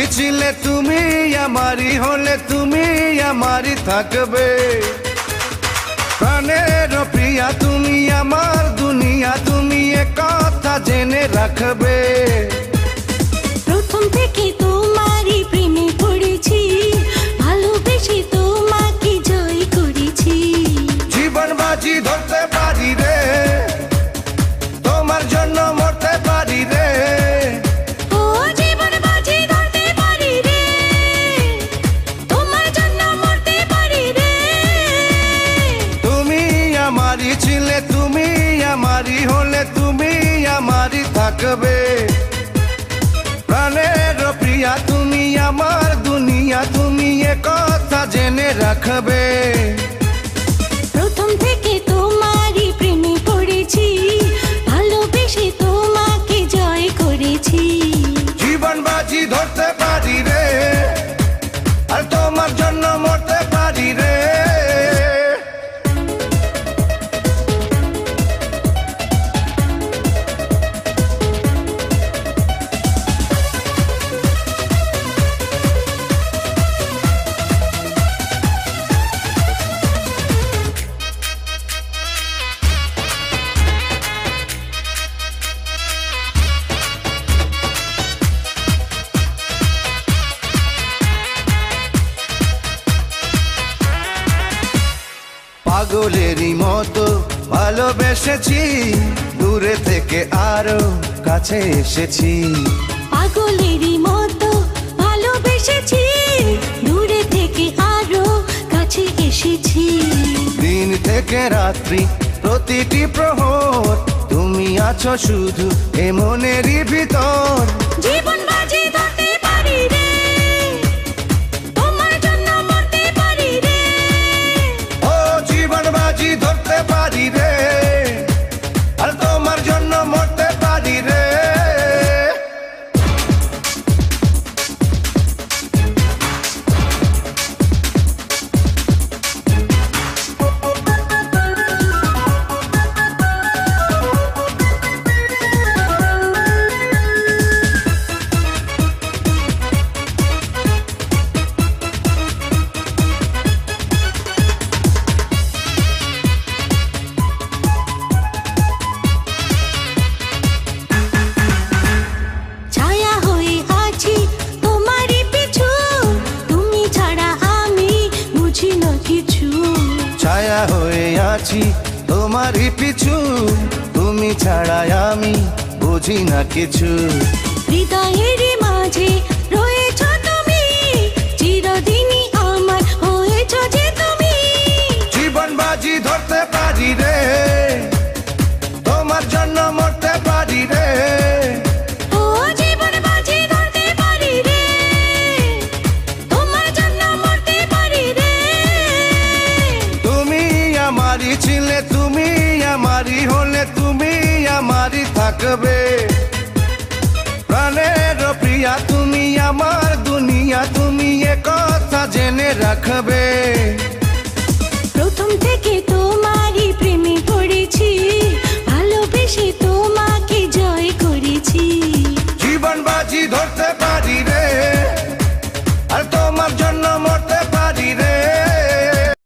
আমারই ছিলে তুমি, আমারই হলে তুমি আমারই থাকবে। প্রাণের প্রিয়া তুমি, আমার দুনিয়া তুমি, এ কথা জেনে রাখবে। প্রথম থেকে তোমারই প্রেমে পড়েছি, ভালোবেসে তোমাকে জয় করেছি। জীবন বাজি ধরতে পারি রে, তোমার জন্য মরতে পারি রে। ও জীবন বাজি ধরতে পারি রে, তোমার জন্য মরতে পারি রে। তুমি আমারই ছিলে তুমি, আমারই হলে তুমি আমারই থাকবে। প্রাণের প্রিয়া তুমি, আমার দুনিয়া তুমি, এ কথা জেনে রাখবে। প্রথম থেকে তোমারই প্রেমে পড়েছি, ভালোবেসে তোমাকে জয় করেছি। জীবন বাজি ধরতে পারি রে, আর তোমার জন্য মরতে পারি রে। পাগলেরই মতো ভালোবেসেছি, দূরে থেকে আরো কাছে এসেছি। পাগলেরই মতো ভালোবেসেছি, দূরে থেকে আরো কাছে এসেছি। দিন থেকে রাত্রি প্রতিটি প্রহর তুমি আছো শুধু এ মনেরই ভিতর। জীবন বাজি ধরতে পারি রে, তোমার জন্য মরতে পারি রে। ও জীবন বাজি ধরতে পারি রে, আর তোমার জন্য মরতে পারি রে। ছায়া হয়ে আছি তোমারই পিছু, তুমি ছাড়া আমি বুঝি না কিছু। ছায়া হয়ে আছি তোমারই পিছু, তুমি ছাড়া আমি বুঝি না কিছু। হৃদয়ের মাঝে রয়েছ তুমি, চিরদিনই আমার হয়েছ যে তুমি। জীবন বাজি ধরতে পারি রে, তোমার জন্য মরতে পারি রে। ও জীবন বাজি ধরতে পারি রে, তোমার জন্য মরতে পারি রে। তুমি আমারই ছিলে তুমি, আমারই হলে তুমি আমারই থাকবে। প্রাণের প্রিয়া তুমি, আমার দুনিয়া তুমি, এ কথা জেনে রাখবে। প্রথম থেকে তোমারই প্রেমে পড়েছি, ভালোবেসে তোমাকে জয় করেছি। জীবন বাজি ধরতে পারি রে,